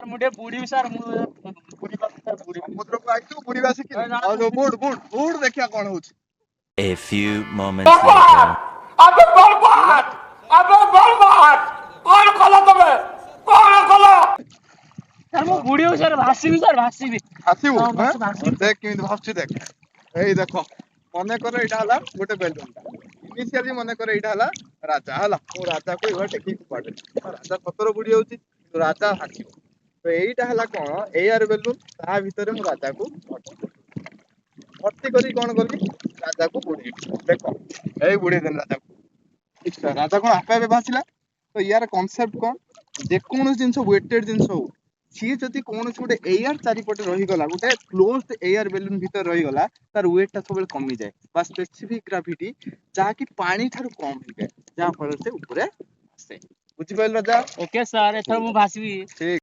मुझे बुड़ी सर बुड़ी सर बुड़ी ସମୁଦ୍ରକୁ ଆଇଛୁ ବୁଡ଼ିବା ଶିଖିନି ଆଉ ଯୋଉ ବୁଡ ବୁଡ ବୁଡ ଦେଖିଆ କଣ ହଉଛି। A few moments later. अबे बर्बाद अबे बर्बाद कौन कला तुम्हें कौन कला सर मैं बुड़ी सर भासीबी ଆସିବୁ ହଁ, ଆଁ? ଭାସିବି। ଦେଖ କେମିତି ଭାସୁଛି ଦେଖ ଏଇ ଦେଖ ମନେକର ଏଇଟା ହେଲା ଗୋଟେ ବେଲୁନ ଟା ଇନିସିଆଲି ମନେକର ଏଇଟା ହେଲା ରାଜା ହେଲା ମୁଁ ରାଜାକୁ ଏଇଭଳିଆ ଟେକିକି ଫୋପାଡେ ରାଜା ସତର ବୁଡି ଯାଉଛି କିନ୍ତୁ ରାଜା ଭାସିବ ତ ଏଇଟା ହେଲା କଣ ଏୟାର ବେଲୁନ ତା ଭିତରେ ମୁଁ ରାଜାକୁ ଭର୍ତ୍ତି କରି କଣ କଲି ରାଜାକୁ ବୁଡେଇଲି ଦେଖ ଏଇ ବୁଡେଇଦେଲି ରାଜାକୁ ନିଶ୍ଚୟ ରାଜା କଣ ଆପେ ଆପେ ଭାସିଲା ତ ୟାର କନସେପ୍ଟ କଣ ଯେକୌଣସି ଜିନିଷ ୱେଟେଡ ଜିନିଷ ହଉ ସିଏ ଯଦି କୌଣସି ଗୋଟେ ଏୟାର ଚାରିପଟେ ରହିଗଲା ଗୋଟେ କ୍ଲୋଜ୍ଡ ଏୟାର ବେଲୁନ ଭିତରେ ରହିଗଲା ତାର ୱେଟ ଟା ସବୁବେଳେ କମିଯାଏ ବା ସ୍ପେସିଫିକ ଗ୍ରାଭିଟି ଯାହାକି ପାଣି ଠାରୁ କମ ହେଇଯାଏ ଯାହା ଫଳରେ ସେ ଉପରେ ଆସେ ବୁଝିପାରିଲ ରାଜା ओके सर एथर मु भासीबी ଠିକ